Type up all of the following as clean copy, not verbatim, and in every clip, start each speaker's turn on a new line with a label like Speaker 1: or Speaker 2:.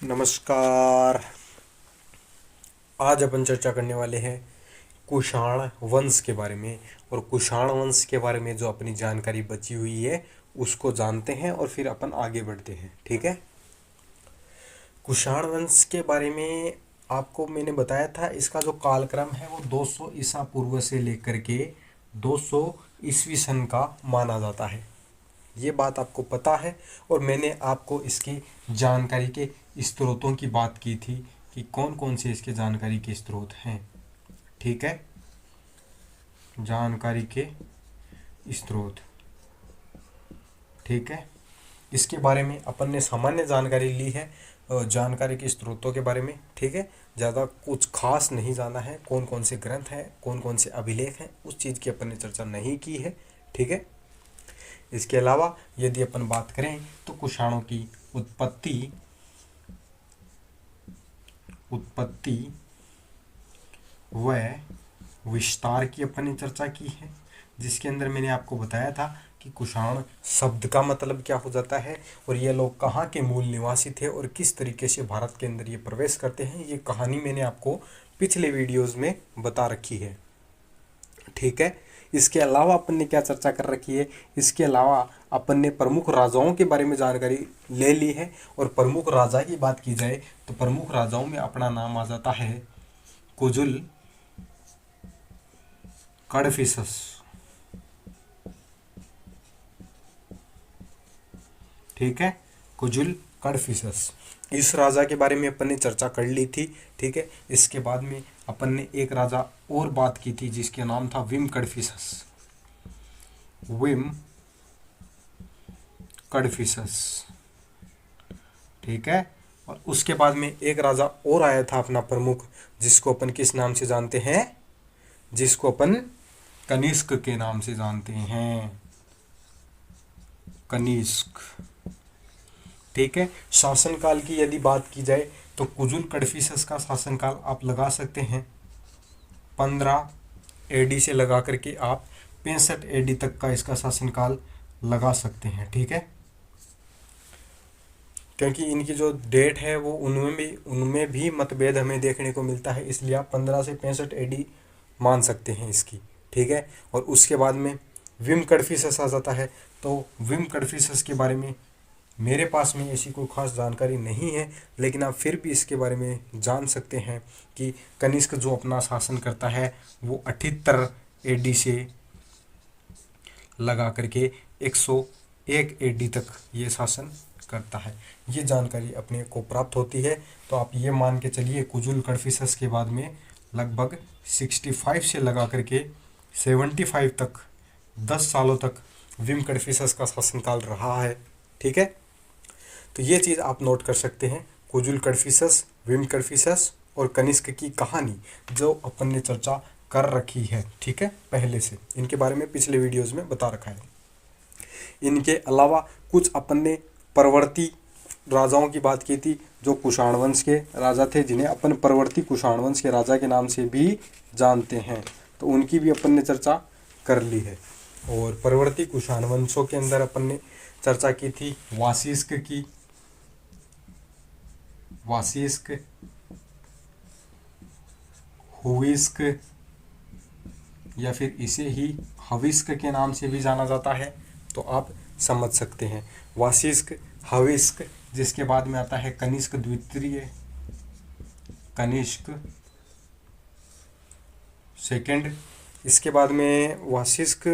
Speaker 1: नमस्कार। आज अपन चर्चा करने वाले हैं कुषाण वंश के बारे में। और कुषाण वंश के बारे में जो अपनी जानकारी बची हुई है उसको जानते हैं और फिर अपन आगे बढ़ते हैं। ठीक है। कुषाण वंश के बारे में आपको मैंने बताया था, इसका जो कालक्रम है वो 200 ईसा पूर्व से लेकर के 200 ईस्वी सन का माना जाता है। ये बात आपको पता है। और मैंने आपको इसकी जानकारी के स्रोतों की बात की थी कि कौन कौन से इसके जानकारी के स्रोत हैं। ठीक है, जानकारी के स्रोत। ठीक है, इसके बारे में अपन ने सामान्य जानकारी ली है, जानकारी के स्रोतों के बारे में। ठीक है, ज़्यादा कुछ खास नहीं जाना है, कौन कौन से ग्रंथ हैं, कौन कौन से अभिलेख हैं, उस चीज़ की अपन ने चर्चा नहीं की है। ठीक है। इसके अलावा यदि अपन बात करें तो कुषाणों की उत्पत्ति व विस्तार की अपन ने चर्चा की है, जिसके अंदर मैंने आपको बताया था कि कुषाण शब्द का मतलब क्या हो जाता है और ये लोग कहाँ के मूल निवासी थे और किस तरीके से भारत के अंदर ये प्रवेश करते हैं। ये कहानी मैंने आपको पिछले वीडियोस में बता रखी है। ठीक है। इसके अलावा अपन ने क्या चर्चा कर रखी है, इसके अलावा अपन ने प्रमुख राजाओं के बारे में जानकारी ले ली है। और प्रमुख राजा की बात की जाए तो प्रमुख राजाओं में अपना नाम आ जाता है कुजुल कडफिसस। ठीक है, कुजुल कडफिसस, इस राजा के बारे में अपन ने चर्चा कर ली थी। ठीक है। इसके बाद में अपन ने एक राजा और बात की थी जिसका नाम था विम कडफिसस। विम कडफिसस। ठीक है। और उसके बाद में एक राजा और आया था अपना प्रमुख, जिसको अपन किस नाम से जानते हैं, जिसको अपन कनिष्क के नाम से जानते हैं, कनिष्क। ठीक है। शासनकाल की यदि बात की जाए तो कुजुल कडफिसस का शासनकाल आप लगा सकते हैं 15 एडी से लगा करके आप 65 एडी तक का इसका शासनकाल लगा सकते हैं। ठीक है, क्योंकि इनकी जो डेट है वो उनमें भी मतभेद हमें देखने को मिलता है, इसलिए आप 15 से 65 एडी मान सकते हैं इसकी। ठीक है। और उसके बाद में विम कडफिसस आ जाता है। तो विम कडफिसस के बारे में मेरे पास में ऐसी कोई खास जानकारी नहीं है, लेकिन आप फिर भी इसके बारे में जान सकते हैं कि कनिष्क जो अपना शासन करता है वो 78 एडी से लगा करके 101 एडी तक ये शासन करता है। ये जानकारी अपने को प्राप्त होती है। तो आप ये मान के चलिए कुजुल कडफिसस के बाद में लगभग 65 से लगा करके 75 तक 10 सालों तक विम कडफिसस का शासनकाल रहा है। ठीक है। तो ये चीज़ आप नोट कर सकते हैं, कुजुल कडफिसस, विम कडफिसस और कनिष्क की कहानी जो अपन ने चर्चा कर रखी है। ठीक है, पहले से इनके बारे में पिछले वीडियोस में बता रखा है। इनके अलावा कुछ अपन ने परवर्ती राजाओं की बात की थी जो कुषाण वंश के राजा थे, जिन्हें अपन परवर्ती कुषाण वंश के राजा के नाम से भी जानते हैं। तो उनकी भी अपन ने चर्चा कर ली है। और परवर्ती कुषाण वंशों के अंदर अपन ने चर्चा की थी वाशिष्क की, वाशिष्क, हुविष्क या फिर इसे ही हविष्क के नाम से भी जाना जाता है। तो आप समझ सकते हैं वाशिष्क, हविष्क, जिसके बाद में आता है कनिष्क द्वितीय, कनिष्क सेकंड, इसके बाद में वाशिष्क,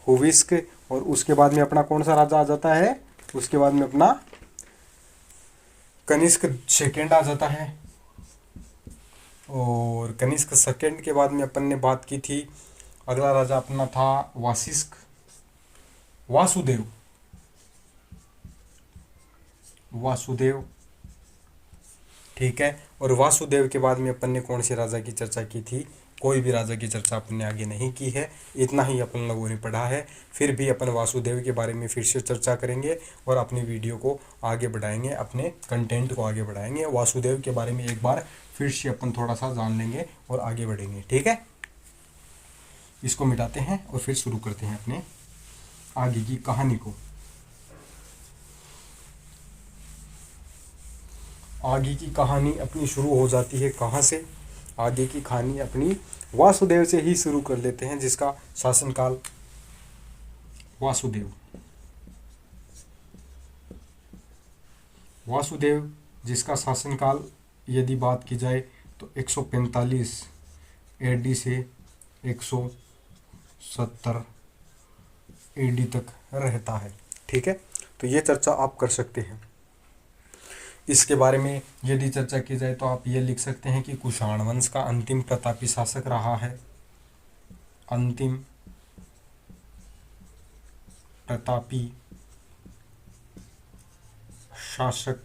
Speaker 1: हुविष्क, और उसके बाद में अपना कौन सा राजा आ जाता है, उसके बाद में अपना कनिष्क सेकंड आ जाता है। और कनिष्क सेकंड के बाद में अपन ने बात की थी, अगला राजा अपना था वाशिष्क, वासुदेव, वासुदेव। ठीक है। और वासुदेव के बाद में अपन ने कौन से राजा की चर्चा की थी, कोई भी राजा की चर्चा अपन ने आगे नहीं की है, इतना ही अपन लोगों ने पढ़ा है। फिर भी अपन वासुदेव के बारे में फिर से चर्चा करेंगे और अपनी वीडियो को आगे बढ़ाएंगे, अपने कंटेंट को आगे बढ़ाएंगे। वासुदेव के बारे में एक बार फिर से अपन थोड़ा सा जान लेंगे और आगे बढ़ेंगे। ठीक है, इसको मिटाते हैं और फिर शुरू करते हैं अपने आगे की कहानी को। आगे की कहानी अपनी शुरू हो जाती है कहाँ से? आगे की कहानी अपनी वासुदेव से ही शुरू कर लेते हैं, जिसका शासनकाल वासुदेव जिसका शासनकाल यदि बात की जाए तो 145 एडी से 170 एडी तक रहता है। ठीक है, तो ये चर्चा आप कर सकते हैं। इसके बारे में यदि चर्चा की जाए तो आप ये लिख सकते हैं कि कुषाण वंश का अंतिम प्रतापी शासक रहा है। अंतिम प्रतापी शासक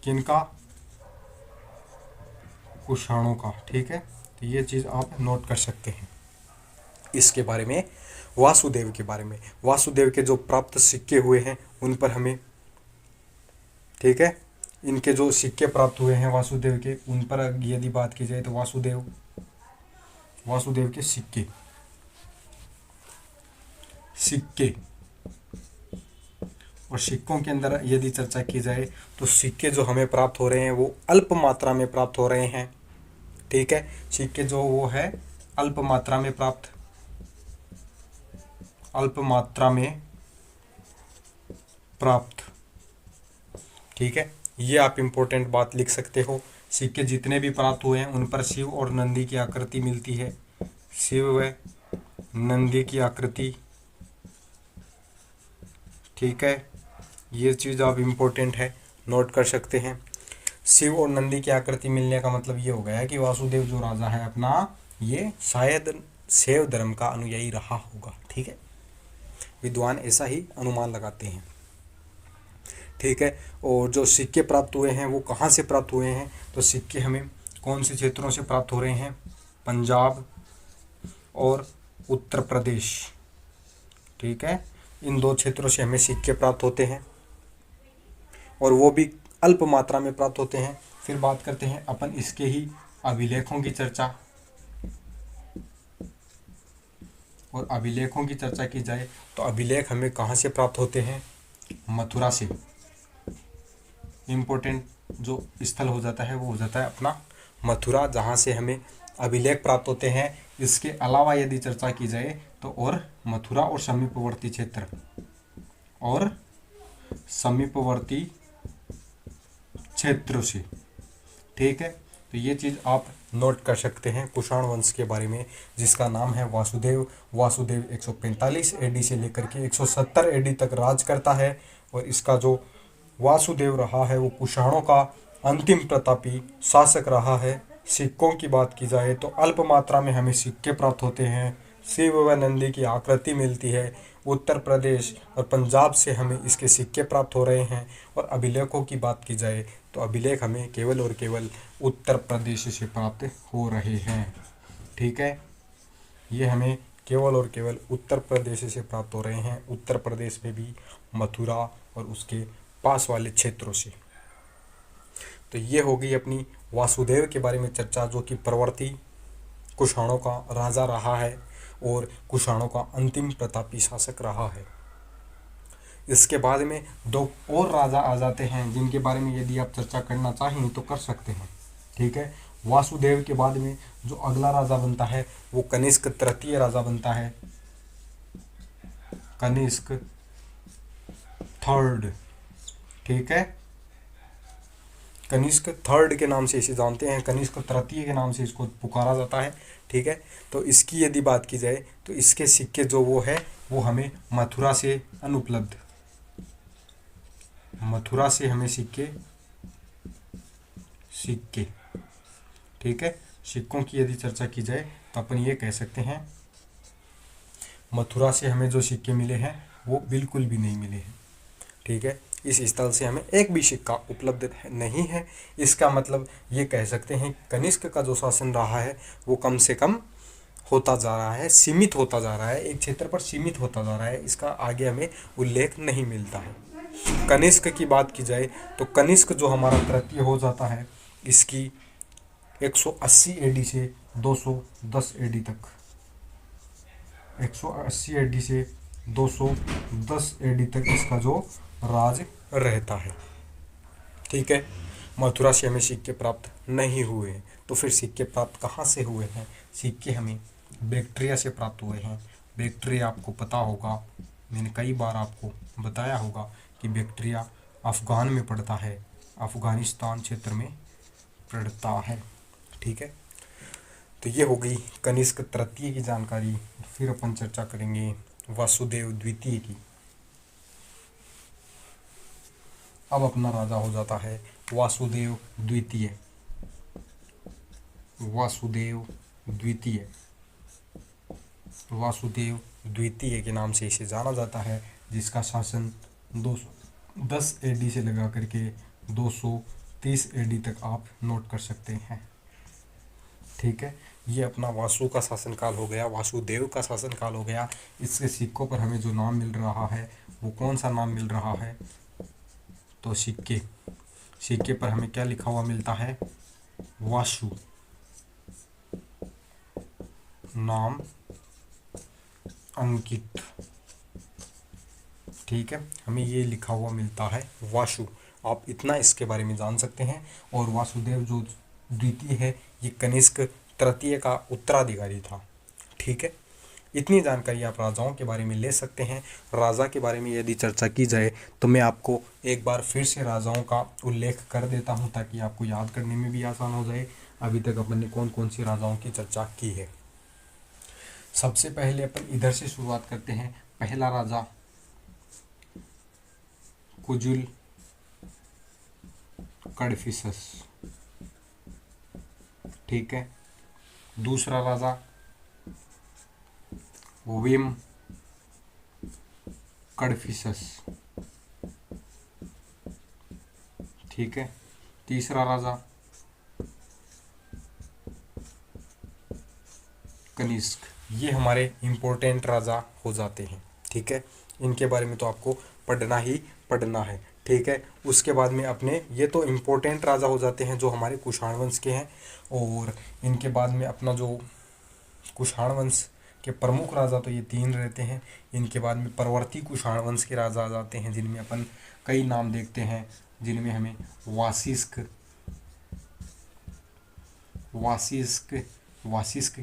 Speaker 1: किनका? कुषाणों का। ठीक है, तो ये चीज़ आप नोट कर सकते हैं। इसके बारे में वासुदेव के बारे में, वासुदेव के जो प्राप्त सिक्के हुए हैं उन पर हमें, ठीक है, इनके जो सिक्के प्राप्त हुए हैं वासुदेव के, उन पर यदि बात की जाए तो वासुदेव के सिक्के और सिक्कों के अंदर यदि चर्चा की जाए तो सिक्के जो हमें प्राप्त हो रहे हैं वो अल्प मात्रा में प्राप्त हो रहे हैं। ठीक है, सिक्के जो वो है अल्प मात्रा में प्राप्त। ठीक है, ये आप इम्पोर्टेंट बात लिख सकते हो। सिक्के जितने भी प्राप्त हुए हैं उन पर शिव और नंदी की आकृति मिलती है। शिव व नंदी की आकृति। ठीक है, ये चीज़ आप इम्पोर्टेंट है, नोट कर सकते हैं। शिव और नंदी की आकृति मिलने का मतलब ये हो गया कि वासुदेव जो राजा है अपना, ये शायद शैव धर्म का अनुयायी रहा होगा। ठीक है, विद्वान ऐसा ही अनुमान लगाते हैं। ठीक है, और जो सिक्के प्राप्त हुए हैं वो कहाँ से प्राप्त हुए हैं? तो सिक्के हमें कौन से क्षेत्रों से प्राप्त हो रहे हैं? पंजाब और उत्तर प्रदेश। ठीक है, इन दो क्षेत्रों से हमें सिक्के प्राप्त होते हैं और वो भी अल्प मात्रा में प्राप्त होते हैं। फिर बात करते हैं अपन इसके ही अभिलेखों की चर्चा। और अभिलेखों की चर्चा की जाए तो अभिलेख हमें कहाँ से प्राप्त होते हैं? मथुरा से। इम्पोर्टेंट जो स्थल हो जाता है वो हो जाता है अपना मथुरा, जहाँ से हमें अभिलेख प्राप्त होते हैं। इसके अलावा यदि चर्चा की जाए तो और मथुरा और समीपवर्ती क्षेत्र से। ठीक है, तो ये चीज़ आप नोट कर सकते हैं कुषाण वंश के बारे में, जिसका नाम है वासुदेव। वासुदेव 145 एडी से लेकर के 170 एडी तक राज करता है और इसका जो वासुदेव रहा है वो कुषाणों का अंतिम प्रतापी शासक रहा है। सिक्कों की बात की जाए तो अल्प मात्रा में हमें सिक्के प्राप्त होते हैं। शिव व नंदी की आकृति मिलती है। उत्तर प्रदेश और पंजाब से हमें इसके सिक्के प्राप्त हो रहे हैं। और अभिलेखों की बात की जाए तो अभिलेख हमें केवल और केवल उत्तर प्रदेश से प्राप्त हो रहे हैं। ठीक है, ये हमें केवल और केवल उत्तर प्रदेश से प्राप्त हो रहे हैं। उत्तर प्रदेश में भी मथुरा और उसके पास वाले क्षेत्रों से। तो ये हो गई अपनी वासुदेव के बारे में चर्चा, जो कि प्रवर्ती कुषाणों का राजा रहा है और कुषाणों का अंतिम प्रतापी शासक रहा है। इसके बाद में दो और राजा आ जाते हैं जिनके बारे में यदि आप चर्चा करना चाहें तो कर सकते हैं। ठीक है, वासुदेव के बाद में जो अगला राजा बनता है वो कनिष्क तृतीय राजा बनता है। कनिष्क थर्ड। ठीक है, कनिष्क थर्ड के नाम से इसे जानते हैं, कनिष्क तृतीय के नाम से इसको पुकारा जाता है। ठीक है, तो इसकी यदि बात की जाए तो इसके सिक्के जो वो है वो हमें मथुरा से अनुपलब्ध, मथुरा से हमें सिक्के। ठीक है, सिक्कों की यदि चर्चा की जाए तो अपन ये कह सकते हैं मथुरा से हमें जो सिक्के मिले हैं वो बिल्कुल भी नहीं मिले हैं। ठीक है, इस स्थल से हमें एक भी सिक्का उपलब्ध नहीं है। इसका मतलब ये कह सकते हैं कनिष्क का जो शासन रहा है वो कम से कम होता जा रहा है, सीमित होता जा रहा है, एक क्षेत्र पर सीमित होता जा रहा है। इसका आगे हमें उल्लेख नहीं मिलता है। कनिष्क की बात की जाए तो कनिष्क जो हमारा तृतीय हो जाता है, इसकी 180 एडी से 210 एडी तक, 180 एडी से 210 एडी तक इसका जो राज रहता है। ठीक है। मथुरा से हमें सिक्के प्राप्त नहीं हुए हैं। तो फिर सिक्के प्राप्त कहाँ से हुए हैं? सिक्के हमें बैक्ट्रिया से प्राप्त हुए हैं। बैक्ट्रिया आपको पता होगा, मैंने कई बार आपको बताया होगा कि बैक्ट्रिया अफ़गान में पड़ता है, अफ़गानिस्तान क्षेत्र में पड़ता है। ठीक है, तो ये हो गई कनिष्क तृतीय की जानकारी। फिर अपन चर्चा करेंगे वासुदेव द्वितीय की। अब अपना राजा हो जाता है वासुदेव द्वितीय। वासुदेव द्वितीय, वासुदेव द्वितीय के नाम से इसे जाना जाता है, जिसका शासन 210 AD से लगा करके 230 AD तक आप नोट कर सकते हैं। ठीक है, ये अपना वासु का शासनकाल हो गया, वासुदेव का शासनकाल हो गया। इसके सिक्कों पर हमें जो नाम मिल रहा है वो कौन सा नाम मिल रहा है? तो सिक्के, सिक्के पर हमें क्या लिखा हुआ मिलता है? वासु नाम अंकित। ठीक है, हमें ये लिखा हुआ मिलता है वासु। आप इतना इसके बारे में जान सकते हैं। और वासुदेव जो द्वितीय है ये कनिष्क तृतीय का उत्तराधिकारी था। ठीक है, इतनी जानकारी आप राजाओं के बारे में ले सकते हैं। राजा के बारे में यदि चर्चा की जाए तो मैं आपको एक बार फिर से राजाओं का उल्लेख कर देता हूं, ताकि आपको याद करने में भी आसान हो जाए अभी तक अपन ने कौन कौन सी राजाओं की चर्चा की है। सबसे पहले अपन इधर से शुरुआत करते हैं। पहला राजा कुजुल कडफिसस। ठीक है, दूसरा राजा विम कडफिसस। ठीक है, तीसरा राजा कनिष्क। ये हमारे इम्पोर्टेंट राजा हो जाते हैं। ठीक है, इनके बारे में तो आपको पढ़ना ही पढ़ना है। ठीक है, उसके बाद में अपने ये तो इम्पोर्टेंट राजा हो जाते हैं जो हमारे कुषाण वंश के हैं। और इनके बाद में अपना जो कुषाण वंश के प्रमुख राजा तो ये 3 रहते हैं। इनके बाद में परवर्ती कुषाण वंश के राजा आ जाते हैं, जिनमें अपन कई नाम देखते हैं, जिनमें हमें वासिष्क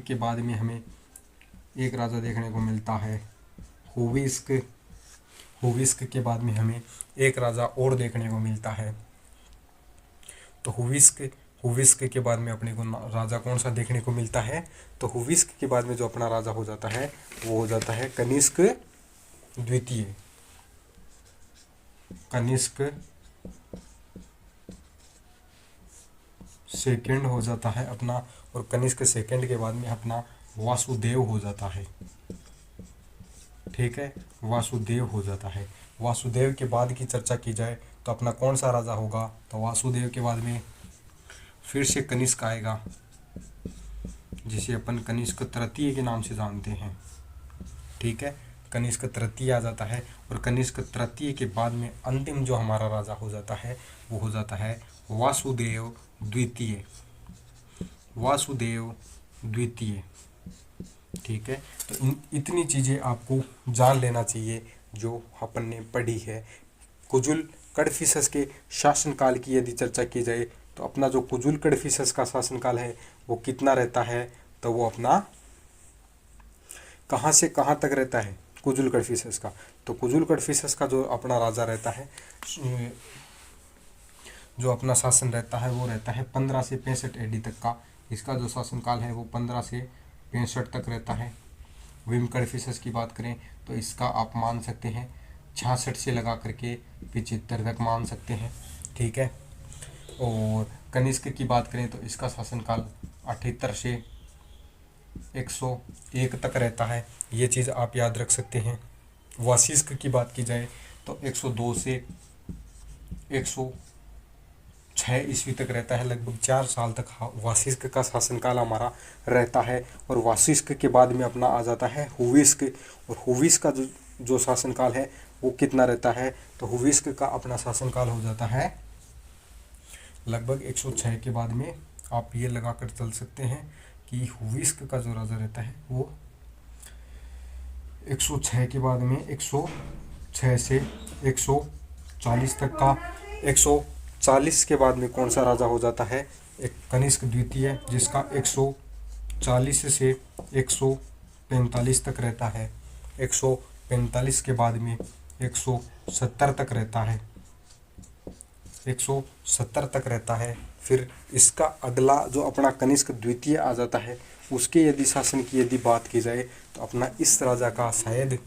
Speaker 1: के बाद में हमें एक राजा देखने को मिलता है हुविस्क के बाद में हमें एक राजा और देखने को मिलता है। तो हुविस्क के बाद में अपने को राजा कौन सा देखने को मिलता है? तो हुविस्क के बाद में जो अपना राजा हो जाता है वो हो जाता है कनिष्क द्वितीय। कनिष्क सेकंड हो जाता है अपना, और कनिष्क सेकंड के बाद में अपना वासुदेव हो जाता है। ठीक है, वासुदेव हो जाता है। वासुदेव के बाद की चर्चा की जाए तो अपना कौन सा राजा होगा? तो वासुदेव के बाद में फिर से कनिष्क आएगा, जिसे अपन कनिष्क तृतीय के नाम से जानते हैं। ठीक है, कनिष्क तृतीय आ जाता है। और कनिष्क तृतीय के बाद में अंतिम जो हमारा राजा हो जाता है वो हो जाता है वासुदेव द्वितीय। वासुदेव द्वितीय। ठीक है, तो इतनी चीज़ें आपको जान लेना चाहिए जो अपन ने पढ़ी है। कुजुल कडफिसस के शासनकाल की यदि चर्चा की जाए तो अपना जो कुजुल कडफिसस का शासनकाल है वो कितना रहता है? तो वो अपना कहाँ से कहाँ तक रहता है कुजुल कडफिसस का? तो कुजुल कडफिसस का जो अपना राजा रहता है, जो अपना शासन रहता है वो रहता है 15 से 65 AD तक का। इसका जो शासनकाल है वो 15 से 65 तक रहता है। विम कडफिसस की बात करें तो इसका आप मान सकते हैं 66 से लगा करके 75 तक मान सकते हैं। ठीक है, और कनिष्क की बात करें तो इसका शासनकाल 78 से 101 तक रहता है। ये चीज़ आप याद रख सकते हैं। वासिष्क की बात की जाए तो 102 से 106 ईस्वी तक रहता है। लगभग 4 साल तक वासिष्क का शासनकाल हमारा रहता है। और वासिष्क के बाद में अपना आ जाता है हुविस्क। और हुविस्क का जो शासनकाल है वो कितना रहता है? तो हुविस्क का अपना शासनकाल हो जाता है लगभग 106 के बाद में। आप ये लगा कर चल सकते हैं कि हुविस्क का जो राजा रहता है वो 106 के बाद में 106 से 140 तक का 140 के बाद में कौन सा राजा हो जाता है, एक कनिष्क द्वितीय, जिसका 140 से 145 तक रहता है। 145 के बाद में 170 तक रहता है, 170 तक रहता है। फिर इसका अगला जो अपना कनिष्क द्वितीय आ जाता है, उसके यदि शासन की यदि बात की जाए तो अपना इस राजा का शायद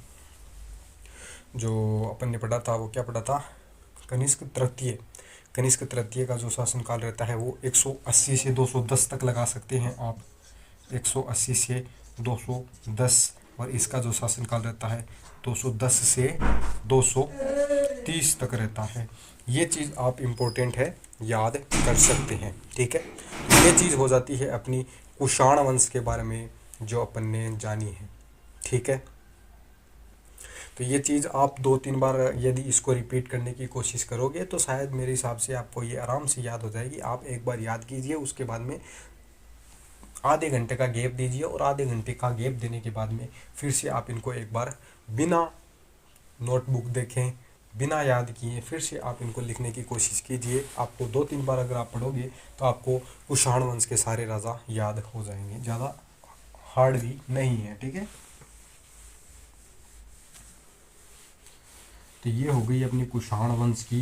Speaker 1: जो अपन ने पढ़ा था, वो क्या पढ़ा था, कनिष्क तृतीय। कनिष्क तृतीय का जो शासनकाल रहता है वो 180 से 210 तक लगा सकते हैं आप, 180 से 210। और इसका जो शासनकाल रहता है 210 से 230 तक रहता है। ये चीज़ आप इम्पोर्टेंट है, याद कर सकते हैं। ठीक है, ये चीज़ हो जाती है अपनी कुषाण वंश के बारे में जो अपन ने जानी है। ठीक है, तो ये चीज़ आप 2-3 बार यदि इसको रिपीट करने की कोशिश करोगे तो शायद मेरे हिसाब से आपको ये आराम से याद हो जाएगी। आप एक बार याद कीजिए, उसके बाद में आधे घंटे का गैप दीजिए, और आधे घंटे का गैप देने के बाद में फिर से आप इनको एक बार बिना नोटबुक देखें, बिना याद किए फिर से आप इनको लिखने की कोशिश कीजिए। आपको 2-3 बार अगर आप पढ़ोगे तो आपको कुषाण वंश के सारे राजा याद हो जाएंगे, ज़्यादा हार्ड भी नहीं है। ठीक है, तो ये हो गई अपनी कुषाण वंश की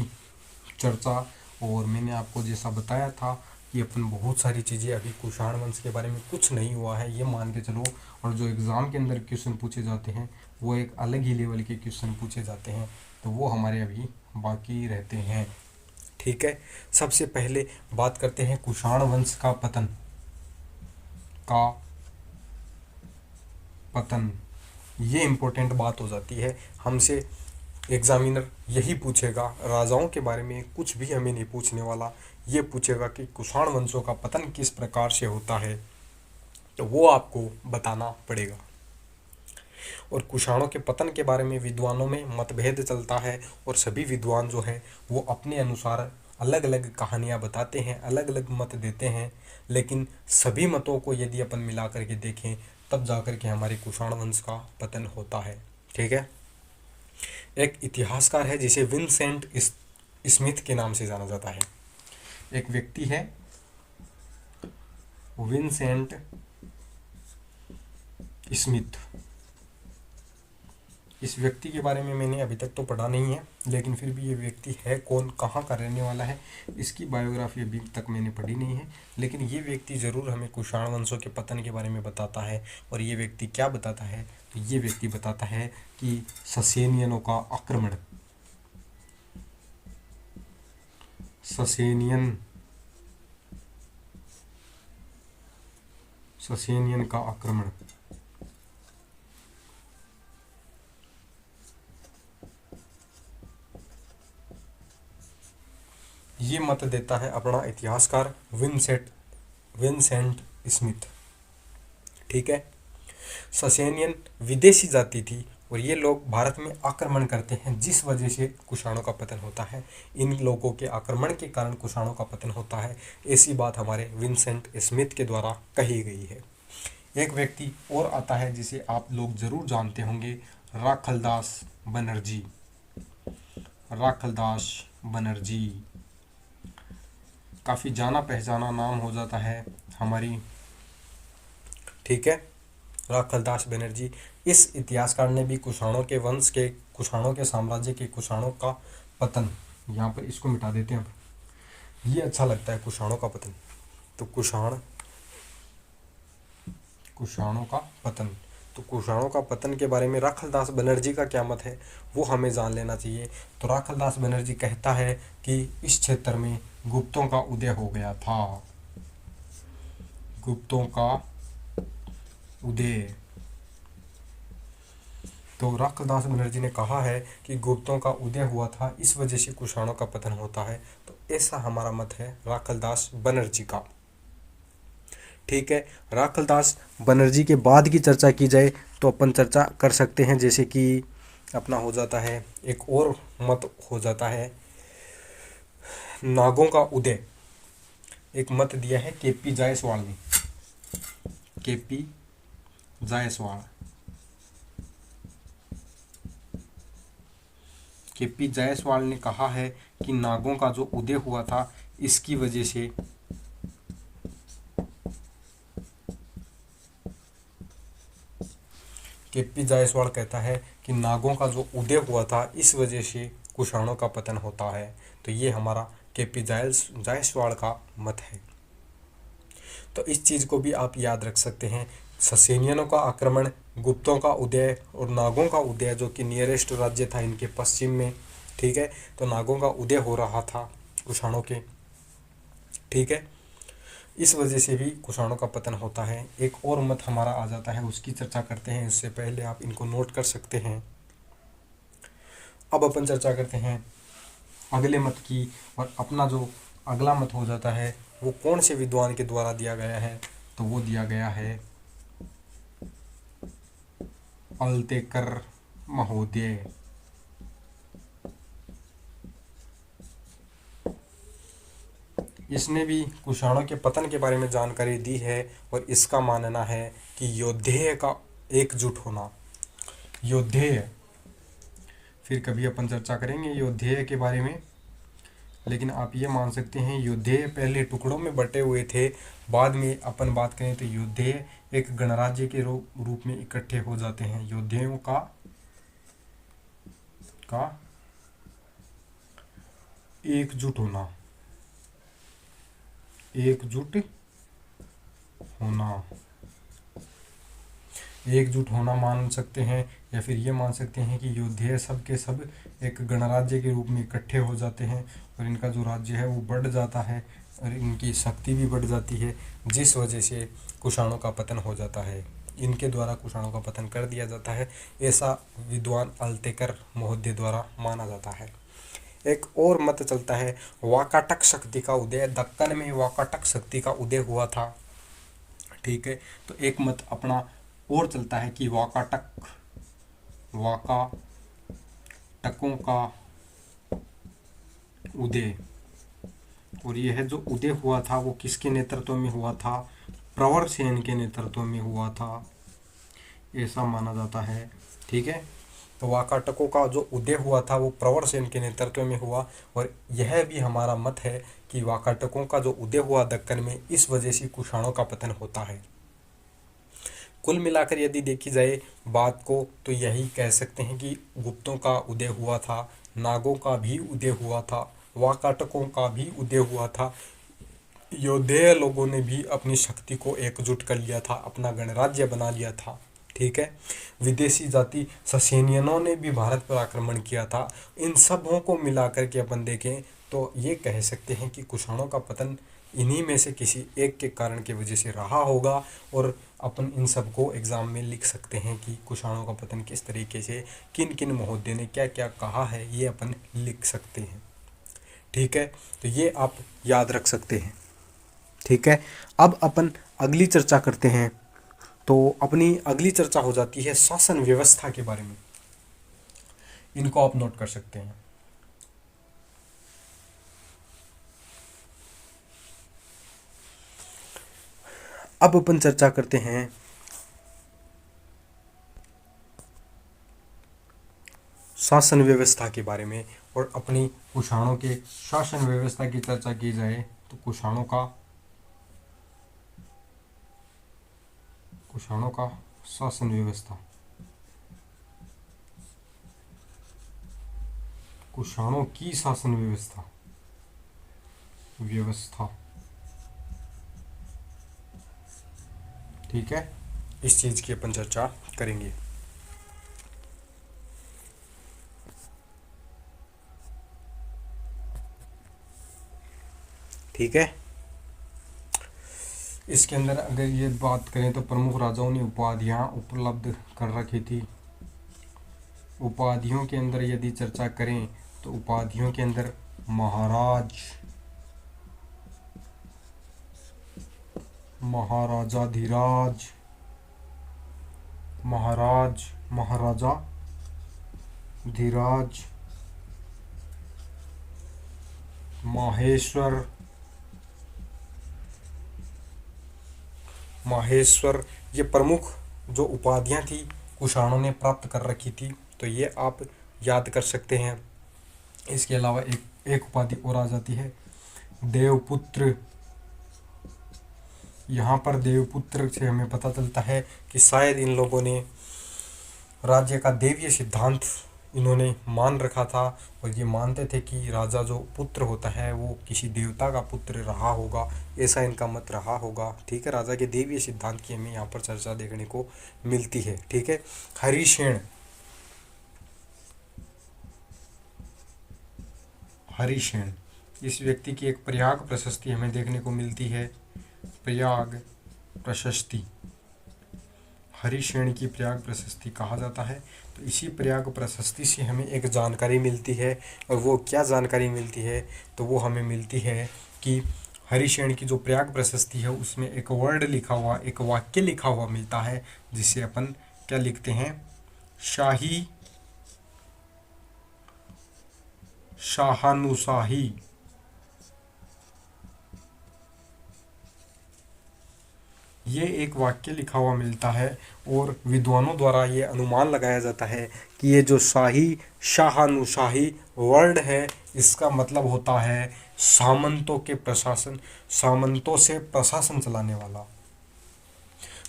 Speaker 1: चर्चा। और मैंने आपको जैसा बताया था कि अपन बहुत सारी चीज़ें, अभी कुषाण वंश के बारे में कुछ नहीं हुआ है ये मान के चलो। और जो एग्ज़ाम के अंदर क्वेश्चन पूछे जाते हैं वो एक अलग ही लेवल के क्वेश्चन पूछे जाते हैं, तो वो हमारे अभी बाकी रहते हैं। ठीक है, सबसे पहले बात करते हैं कुषाण वंश का पतन। ये इम्पोर्टेंट बात हो जाती है, हमसे एग्जामिनर यही पूछेगा, राजाओं के बारे में कुछ भी हमें नहीं पूछने वाला। ये पूछेगा कि कुषाण वंशों का पतन किस प्रकार से होता है, तो वो आपको बताना पड़ेगा। और कुषाणों के पतन के बारे में विद्वानों में मतभेद चलता है, और सभी विद्वान जो है वो अपने अनुसार अलग अलग कहानियाँ बताते हैं, अलग अलग मत देते हैं। लेकिन सभी मतों को यदि अपन मिला करके देखें तब जाकर के हमारे कुषाण वंश का पतन होता है। ठीक है, एक इतिहासकार है जिसे विंसेंट स्मिथ के नाम से जाना जाता है। एक व्यक्ति है विंसेंट स्मिथ। इस व्यक्ति के बारे में मैंने अभी तक तो पढ़ा नहीं है, लेकिन फिर भी ये व्यक्ति है कौन, कहाँ का रहने वाला है, इसकी बायोग्राफी अभी तक मैंने पढ़ी नहीं है। लेकिन ये व्यक्ति ज़रूर हमें कुषाण वंशों के पतन के बारे में बताता है। और ये व्यक्ति क्या बताता है, तो ये व्यक्ति बताता है कि ससेनियनों का आक्रमण, ससेनियन का आक्रमण ये मत देता है अपना इतिहासकार विंसेंट स्मिथ। ठीक है, ससेनियन विदेशी जाति थी और ये लोग भारत में आक्रमण करते हैं, जिस वजह से कुषाणों का पतन होता है। इन लोगों के आक्रमण के कारण कुषाणों का पतन होता है, ऐसी बात हमारे विंसेंट स्मिथ के द्वारा कही गई है। एक व्यक्ति और आता है जिसे आप लोग जरूर जानते होंगे, राखलदास बनर्जी। काफ़ी जाना पहचाना नाम हो जाता है हमारी। ठीक है, राखलदास बनर्जी। इस इतिहासकार ने भी कुषाणों के वंश के, कुषाणों के साम्राज्य के, कुषाणों का पतन, यहाँ पर इसको मिटा देते हैं अब, ये अच्छा लगता है कुषाणों का पतन। तो कुषाणों का पतन, तो कुषाणों का पतन के बारे में राखलदास बनर्जी का क्या मत है वो हमें जान लेना चाहिए। तो राखलदास बनर्जी कहता है कि इस क्षेत्र में गुप्तों का उदय हो गया था। गुप्तों का उदय, तो राखलदास बनर्जी ने कहा है कि गुप्तों का उदय हुआ था, इस वजह से कुषाणों का पतन होता है। तो ऐसा हमारा मत है राखलदास बनर्जी का। ठीक है, राखलदास बनर्जी के बाद की चर्चा की जाए तो अपन चर्चा कर सकते हैं, जैसे कि अपना हो जाता है एक और मत हो जाता है नागों का उदय। एक मत दिया है केपी जायसवाल ने, केपी जायसवाल। केपी जायसवाल ने कहा है कि नागों का जो उदय हुआ था इसकी वजह से केपी जायसवाल कहता है कि नागों का जो उदय हुआ था इस वजह से कुषाणों का पतन होता है। तो ये हमारा केपी जायसवाल का मत है। तो इस चीज़ को भी आप याद रख सकते हैं। ससेनियनों का आक्रमण, गुप्तों का उदय और नागों का उदय, जो कि नियरेस्ट राज्य था इनके पश्चिम में, ठीक है। तो नागों का उदय हो रहा था कुषाणों के, ठीक है। इस वजह से भी कुषाणों का पतन होता है। एक और मत हमारा आ जाता है, उसकी चर्चा करते हैं। इससे पहले आप इनको नोट कर सकते हैं। अब अपन चर्चा करते हैं अगले मत की, और अपना जो अगला मत हो जाता है वो कौन से विद्वान के द्वारा दिया गया है, तो वो दिया गया है अल्तेकर महोदय। इसने भी कुषाणों के पतन के बारे में जानकारी दी है और इसका मानना है कि योद्धेय का एकजुट होना, योद्धेय, फिर कभी अपन चर्चा करेंगे योद्धेय के बारे में, लेकिन आप ये मान सकते हैं योद्धेय पहले टुकड़ों में बटे हुए थे। बाद में अपन बात करें तो योद्धेय एक गणराज्य के रूप में इकट्ठे हो जाते हैं। योद्धेयों का एकजुट होना, एकजुट होना मान सकते हैं, या फिर ये मान सकते हैं कि योद्धेय सब के सब एक गणराज्य के रूप में इकट्ठे हो जाते हैं और इनका जो राज्य है वो बढ़ जाता है और इनकी शक्ति भी बढ़ जाती है, जिस वजह से कुषाणों का पतन हो जाता है। इनके द्वारा कुषाणों का पतन कर दिया जाता है, ऐसा विद्वान अल्तेकर महोदय द्वारा माना जाता है। एक और मत चलता है वाकाटक शक्ति का उदय। दक्कन में वाकाटक शक्ति का उदय हुआ था, ठीक है। तो एक मत अपना और चलता है कि वाकाटकों का उदय, और यह जो उदय हुआ था वो किसके नेतृत्व में हुआ था, प्रवरसेन के नेतृत्व में हुआ था, ऐसा माना जाता है, ठीक है। तो वाकाटकों का जो उदय हुआ था वो प्रवरसेन के नेतृत्व में हुआ, और यह भी हमारा मत है कि वाकाटकों का जो उदय हुआ दक्कन में, इस वजह से कुषाणों का पतन होता है। कुल मिलाकर यदि देखी जाए बात को, तो यही कह सकते हैं कि गुप्तों का उदय हुआ था, नागों का भी उदय हुआ था, वाकाटकों का भी उदय हुआ था। योद्धेय लोगों ने भी अपनी शक्ति को एकजुट कर लिया था, अपना गणराज्य बना लिया था, ठीक है। विदेशी जाति ससेनियनों ने भी भारत पर आक्रमण किया था। इन सबों को मिलाकर के अपन देखें तो ये कह सकते हैं कि कुषाणों का पतन इन्हीं में से किसी एक के कारण की वजह से रहा होगा, और अपन इन सब को एग्ज़ाम में लिख सकते हैं कि कुषाणों का पतन किस तरीके से, किन किन महोदय ने क्या क्या कहा है, ये अपन लिख सकते हैं, ठीक है। तो ये आप याद रख सकते हैं, ठीक है। अब अपन अगली चर्चा करते हैं। तो अपनी अगली चर्चा हो जाती है शासन व्यवस्था के बारे में। इनको आप नोट कर सकते हैं। अब अपन चर्चा करते हैं शासन व्यवस्था के बारे में, और अपनी कुषाणों के शासन व्यवस्था की चर्चा की जाए तो कुषाणों का शासन व्यवस्था, कुषाणों की शासन व्यवस्था, ठीक है। इस चीज की अपन चर्चा करेंगे। ठीक है। इसके अंदर अगर ये बात करें तो प्रमुख राजाओं ने उपाधियां उपलब्ध कर रखी थी। उपाधियों के अंदर यदि चर्चा करें तो उपाधियों के अंदर महाराज, महाराजाधिराज, महाराज, महाराजा धीराज, माहेश्वर, माहेश्वर, ये प्रमुख जो उपाधियां थी कुषाणों ने प्राप्त कर रखी थी। तो ये आप याद कर सकते हैं। इसके अलावा एक उपाधि और आ जाती है देवपुत्र। यहाँ पर देवपुत्र से हमें पता चलता है कि शायद इन लोगों ने राज्य का देवीय सिद्धांत इन्होंने मान रखा था और ये मानते थे कि राजा जो पुत्र होता है वो किसी देवता का पुत्र रहा होगा, ऐसा इनका मत रहा होगा। ठीक है, राजा के देवीय सिद्धांत की हमें यहाँ पर चर्चा देखने को मिलती है। ठीक है, हरिसेन, हरिसेन इस व्यक्ति की एक प्रयाग प्रशस्ति हमें देखने को मिलती है, प्रयाग प्रशस्ति, हरिसेन की प्रयाग प्रशस्ति कहा जाता है। तो इसी प्रयाग प्रशस्ति से हमें एक जानकारी मिलती है, और वो क्या जानकारी मिलती है, तो वो हमें मिलती है कि हरिसेन की जो प्रयाग प्रशस्ति है उसमें एक वर्ड लिखा हुआ, एक वाक्य लिखा हुआ मिलता है, जिसे अपन क्या लिखते हैं, शाही शाहानुशाही। ये एक वाक्य लिखा हुआ मिलता है और विद्वानों द्वारा ये अनुमान लगाया जाता है कि ये जो शाही शाहानुशाही वर्ड है इसका मतलब होता है सामंतों के प्रशासन, सामंतों से प्रशासन चलाने वाला,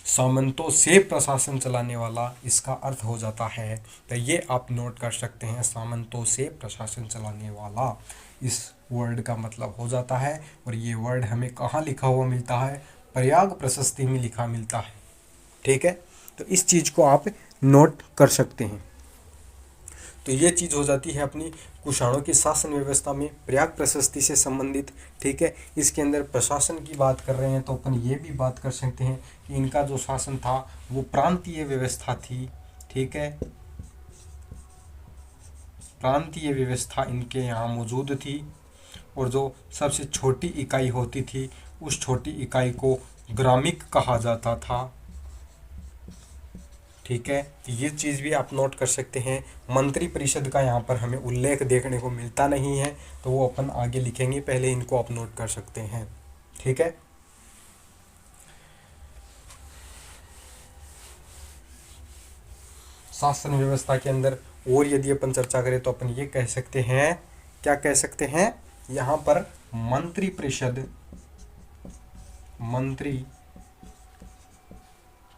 Speaker 1: सामंतों से प्रशासन चलाने वाला इसका अर्थ हो जाता है। तो ये आप नोट कर सकते हैं, सामंतों से प्रशासन चलाने वाला इस वर्ड का मतलब हो जाता है। और ये वर्ड हमें कहाँ लिखा हुआ मिलता है, प्रयाग प्रशस्ति में लिखा मिलता है। ठीक है, तो इस चीज़ को आप नोट कर सकते हैं। तो ये चीज़ हो जाती है अपनी कुषाणों की शासन व्यवस्था में प्रयाग प्रशस्ति से संबंधित। ठीक है, इसके अंदर प्रशासन की बात कर रहे हैं तो अपन ये भी बात कर सकते हैं कि इनका जो शासन था वो प्रांतीय व्यवस्था थी। ठीक है, प्रांतीय व्यवस्था इनके यहाँ मौजूद थी, और जो सबसे छोटी इकाई होती थी उस छोटी इकाई को ग्रामिक कहा जाता था। ठीक है, तो ये चीज़ भी आप नोट कर सकते हैं। मंत्री परिषद का यहाँ पर हमें उल्लेख देखने को मिलता नहीं है, तो वो अपन आगे लिखेंगे, पहले इनको आप नोट कर सकते हैं। ठीक है, शासन व्यवस्था के अंदर और यदि अपन चर्चा करें तो अपन ये कह सकते हैं, क्या कह सकते हैं, यहाँ पर मंत्री परिषद, मंत्री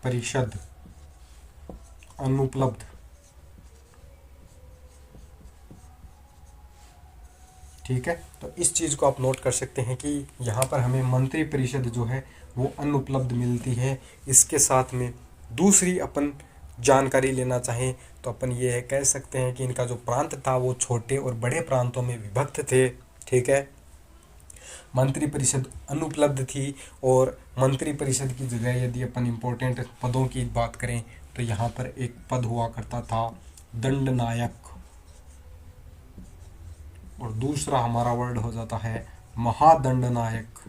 Speaker 1: परिषद अनुपलब्ध। ठीक है, तो इस चीज़ को आप नोट कर सकते हैं कि यहाँ पर हमें मंत्री परिषद जो है वो अनुपलब्ध मिलती है। इसके साथ में दूसरी अपन जानकारी लेना चाहें तो अपन ये है कह सकते हैं कि इनका जो प्रांत था वो छोटे और बड़े प्रांतों में विभक्त थे। ठीक है, मंत्री परिषद अनुपलब्ध थी, और मंत्री परिषद की जगह यदि अपन इम्पोर्टेंट पदों की बात करें तो यहाँ पर एक पद हुआ करता था दंडनायक, और दूसरा हमारा वर्ड हो जाता है महादंडनायक।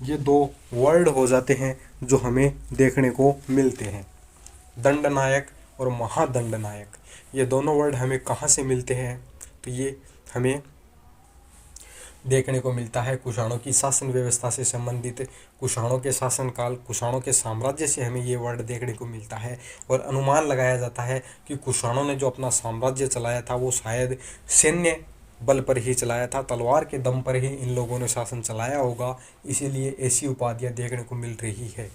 Speaker 1: ये दो वर्ड हो जाते हैं जो हमें देखने को मिलते हैं, दंडनायक और महादंडनायक। ये दोनों वर्ड हमें कहाँ से मिलते हैं, तो ये हमें देखने को मिलता है कुषाणों की शासन व्यवस्था से संबंधित, कुषाणों के शासनकाल, कुषाणों के साम्राज्य से हमें ये वर्ड देखने को मिलता है। और अनुमान लगाया जाता है कि कुषाणों ने जो अपना साम्राज्य चलाया था वो शायद सैन्य बल पर ही चलाया था, तलवार के दम पर ही इन लोगों ने शासन चलाया होगा, इसीलिए ऐसी उपाधियाँ देखने को मिल रही है।